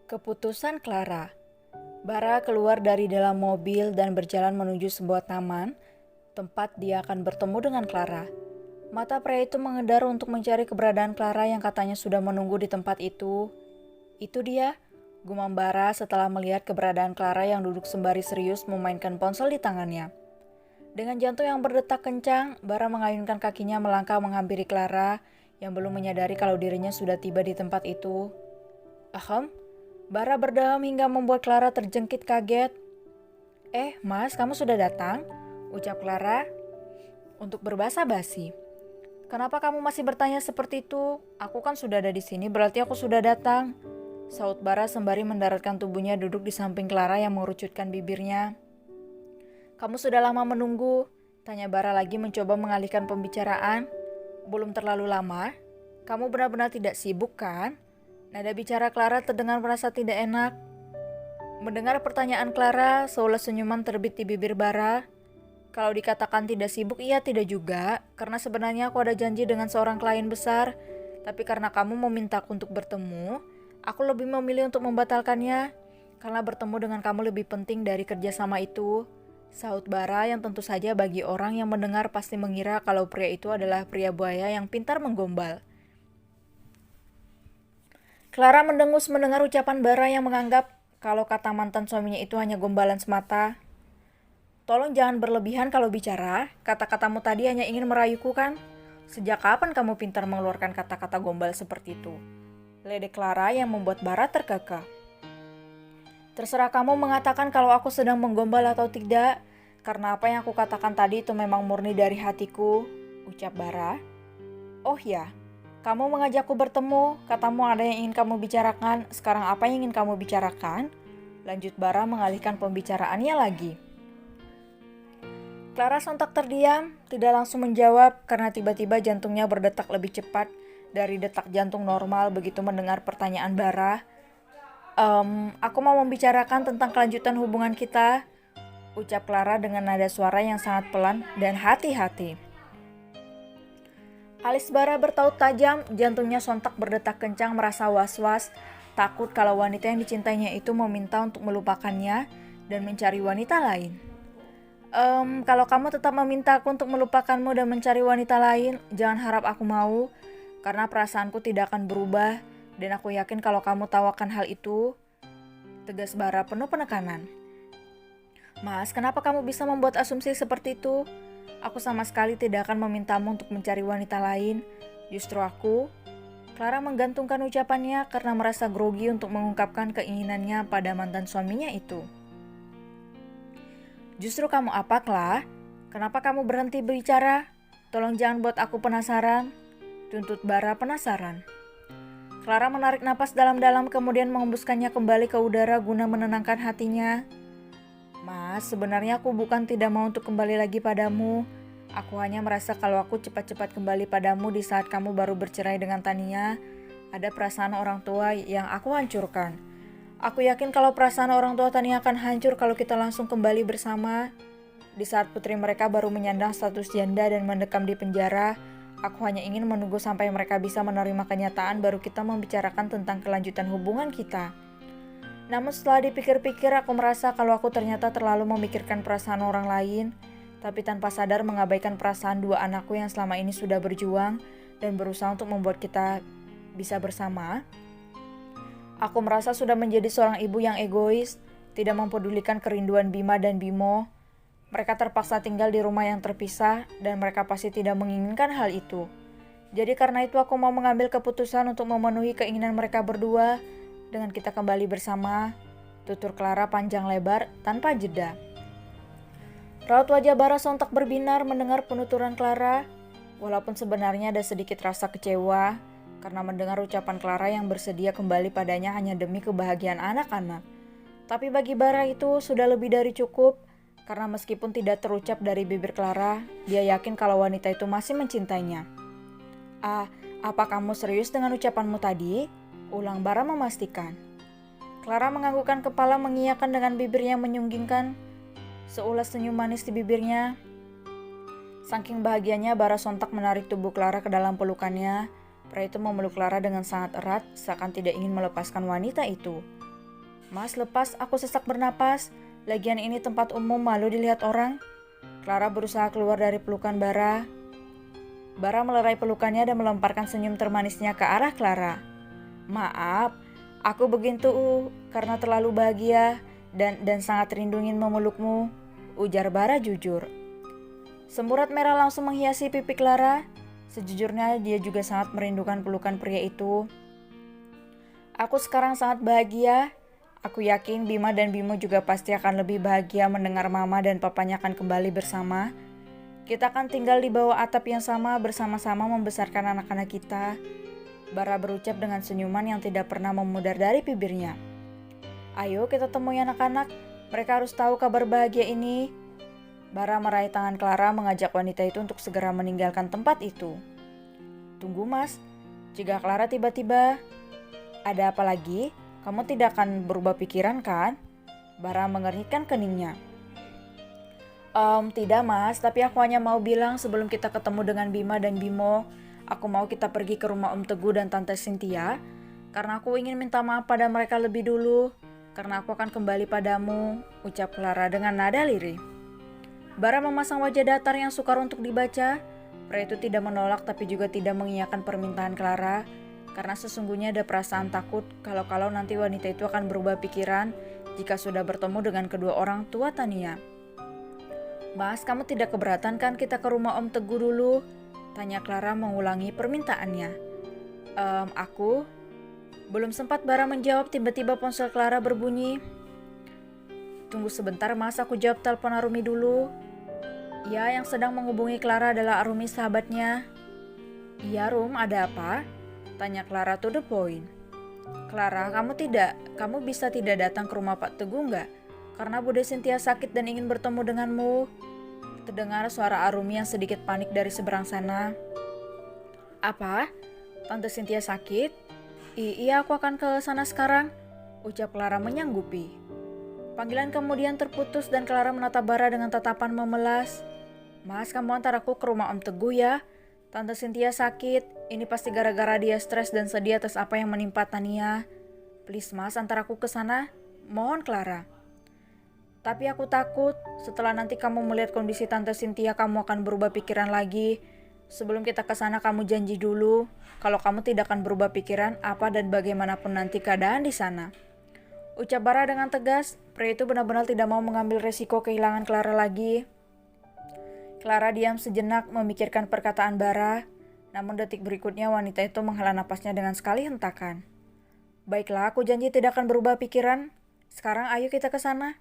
Keputusan Clara. Bara keluar dari dalam mobil dan berjalan menuju sebuah taman, tempat dia akan bertemu dengan Clara. Mata pria itu mengedar untuk mencari keberadaan Clara yang katanya sudah menunggu di tempat itu. Itu dia, gumam Bara setelah melihat keberadaan Clara yang duduk sembari serius memainkan ponsel di tangannya. Dengan jantung yang berdetak kencang, Bara mengayunkan kakinya melangkah menghampiri Clara yang belum menyadari kalau dirinya sudah tiba di tempat itu. Ahem, Bara berdeham hingga membuat Clara terjengkit kaget. Mas, kamu sudah datang? Ucap Clara untuk berbahasa basi. Kenapa kamu masih bertanya seperti itu? Aku kan sudah ada di sini, berarti aku sudah datang. Saut Bara sembari mendaratkan tubuhnya duduk di samping Clara yang mengerucutkan bibirnya. Kamu sudah lama menunggu? Tanya Bara lagi mencoba mengalihkan pembicaraan. Belum terlalu lama? Kamu benar-benar tidak sibuk kan? Nada bicara Clara terdengar merasa tidak enak. Mendengar pertanyaan Clara, seulas senyuman terbit di bibir Bara. Kalau dikatakan tidak sibuk, iya tidak juga, karena sebenarnya aku ada janji dengan seorang klien besar. Tapi karena kamu memintaku untuk bertemu, aku lebih memilih untuk membatalkannya, karena bertemu dengan kamu lebih penting dari kerjasama itu. Saut Bara yang tentu saja bagi orang yang mendengar pasti mengira kalau pria itu adalah pria buaya yang pintar menggombal. Clara mendengus mendengar ucapan Bara yang menganggap kalau kata mantan suaminya itu hanya gombalan semata. Tolong jangan berlebihan kalau bicara, kata-katamu tadi hanya ingin merayuku kan? Sejak kapan kamu pintar mengeluarkan kata-kata gombal seperti itu? Ledek Clara yang membuat Bara terkekeh. Terserah kamu mengatakan kalau aku sedang menggombal atau tidak, karena apa yang aku katakan tadi itu memang murni dari hatiku, ucap Bara. Oh ya, kamu mengajakku bertemu, katamu ada yang ingin kamu bicarakan, sekarang apa yang ingin kamu bicarakan? Lanjut Bara mengalihkan pembicaraannya lagi. Clara sontak terdiam, tidak langsung menjawab karena tiba-tiba jantungnya berdetak lebih cepat dari detak jantung normal begitu mendengar pertanyaan Bara. Aku mau membicarakan tentang kelanjutan hubungan kita, ucap Clara dengan nada suara yang sangat pelan dan hati-hati. Alis Bara bertaut tajam, jantungnya sontak berdetak kencang merasa was-was, takut kalau wanita yang dicintainya itu meminta untuk melupakannya dan mencari wanita lain. Kalau kamu tetap meminta aku untuk melupakanmu dan mencari wanita lain, jangan harap aku mau, karena perasaanku tidak akan berubah, dan aku yakin kalau kamu tahu akan hal itu, tegas Bara penuh penekanan. Mas, kenapa kamu bisa membuat asumsi seperti itu? Aku sama sekali tidak akan memintamu untuk mencari wanita lain. Justru aku, Clara menggantungkan ucapannya karena merasa grogi untuk mengungkapkan keinginannya pada mantan suaminya itu. Justru kamu apa, Clara? Kenapa kamu berhenti berbicara? Tolong jangan buat aku penasaran, tuntut Bara penasaran. Clara menarik napas dalam-dalam kemudian mengembuskannya kembali ke udara guna menenangkan hatinya. Mas, sebenarnya aku bukan tidak mau untuk kembali lagi padamu. Aku hanya merasa kalau aku cepat-cepat kembali padamu di saat kamu baru bercerai dengan Tania, ada perasaan orang tua yang aku hancurkan. Aku yakin kalau perasaan orang tua Tania akan hancur kalau kita langsung kembali bersama. Di saat putri mereka baru menyandang status janda dan mendekam di penjara, aku hanya ingin menunggu sampai mereka bisa menerima kenyataan baru kita membicarakan tentang kelanjutan hubungan kita. Namun setelah dipikir-pikir aku merasa kalau aku ternyata terlalu memikirkan perasaan orang lain, tapi tanpa sadar mengabaikan perasaan dua anakku yang selama ini sudah berjuang dan berusaha untuk membuat kita bisa bersama. Aku merasa sudah menjadi seorang ibu yang egois, tidak mempedulikan kerinduan Bima dan Bimo. Mereka terpaksa tinggal di rumah yang terpisah dan mereka pasti tidak menginginkan hal itu. Jadi karena itu aku mau mengambil keputusan untuk memenuhi keinginan mereka berdua dengan kita kembali bersama, tutur Clara panjang lebar tanpa jeda. Raut wajah Bara sontak berbinar mendengar penuturan Clara, walaupun sebenarnya ada sedikit rasa kecewa karena mendengar ucapan Clara yang bersedia kembali padanya hanya demi kebahagiaan anak-anak. Tapi bagi Bara itu sudah lebih dari cukup, karena meskipun tidak terucap dari bibir Clara, dia yakin kalau wanita itu masih mencintainya. Apa kamu serius dengan ucapanmu tadi? Ulang Bara memastikan. Clara menganggukkan kepala mengiyakan dengan bibirnya yang menyunggingkan. Seulas senyum manis di bibirnya. Saking bahagianya, Bara sontak menarik tubuh Clara ke dalam pelukannya. Pria itu memeluk Clara dengan sangat erat, seakan tidak ingin melepaskan wanita itu. "Mas, lepas, aku sesak bernapas. Lagian ini tempat umum, malu dilihat orang." Clara berusaha keluar dari pelukan Bara. Bara melerai pelukannya dan melemparkan senyum termanisnya ke arah Clara. "Maaf, aku begitu karena terlalu bahagia dan sangat rindu ingin memelukmu," ujar Bara jujur. Semburat merah langsung menghiasi pipi Clara. Sejujurnya dia juga sangat merindukan pelukan pria itu. "Aku sekarang sangat bahagia. Aku yakin Bima dan Bimo juga pasti akan lebih bahagia mendengar mama dan papanya akan kembali bersama. Kita akan tinggal di bawah atap yang sama bersama-sama membesarkan anak-anak kita." Bara berucap dengan senyuman yang tidak pernah memudar dari bibirnya. "Ayo kita temui anak-anak. Mereka harus tahu kabar bahagia ini." Bara meraih tangan Clara mengajak wanita itu untuk segera meninggalkan tempat itu. "Tunggu Mas," jika Clara tiba-tiba. "Ada apa lagi? Kamu tidak akan berubah pikiran kan?" Bara mengernyitkan keningnya. Tidak Mas, tapi aku hanya mau bilang sebelum kita ketemu dengan Bima dan Bimo, aku mau kita pergi ke rumah Om Teguh dan Tante Cynthia, karena aku ingin minta maaf pada mereka lebih dulu, karena aku akan kembali padamu," ucap Clara dengan nada lirih. Bara memasang wajah datar yang sukar untuk dibaca. Pria itu tidak menolak tapi juga tidak mengiyakan permintaan Clara, karena sesungguhnya ada perasaan takut kalau nanti wanita itu akan berubah pikiran jika sudah bertemu dengan kedua orang tua Tania. "Mas, kamu tidak keberatan kan kita ke rumah Om Teguh dulu?" tanya Clara mengulangi permintaannya. Aku..." Belum sempat Bara menjawab, tiba-tiba ponsel Clara berbunyi. "Tunggu sebentar Mas, aku jawab telepon Arumi dulu." Ya, yang sedang menghubungi Clara adalah Arumi, sahabatnya. "Iya Rum, ada apa?" tanya Clara to the point. "Clara, kamu bisa tidak datang ke rumah Pak Teguh nggak? Karena Bude Cynthia sakit dan ingin bertemu denganmu." Terdengar suara Arumi yang sedikit panik dari seberang sana. "Apa? Tante Cynthia sakit? Iya, aku akan ke sana sekarang," ucap Clara menyanggupi. Panggilan kemudian terputus dan Clara menatap Bara dengan tatapan memelas. "Mas, kamu antar aku ke rumah Om Teguh ya. Tante Cynthia sakit. Ini pasti gara-gara dia stres dan sedih atas apa yang menimpa Tania. Please Mas, antar aku ke sana. Mohon Clara." "Tapi aku takut setelah nanti kamu melihat kondisi Tante Cynthia kamu akan berubah pikiran lagi. Sebelum kita ke sana kamu janji dulu kalau kamu tidak akan berubah pikiran apa dan bagaimanapun nanti keadaan di sana," ucap Bara dengan tegas. Pria itu benar-benar tidak mau mengambil resiko kehilangan Clara lagi. Clara diam sejenak memikirkan perkataan Bara, namun detik berikutnya wanita itu menghela napasnya dengan sekali hentakan. "Baiklah, aku janji tidak akan berubah pikiran. Sekarang ayo kita ke sana."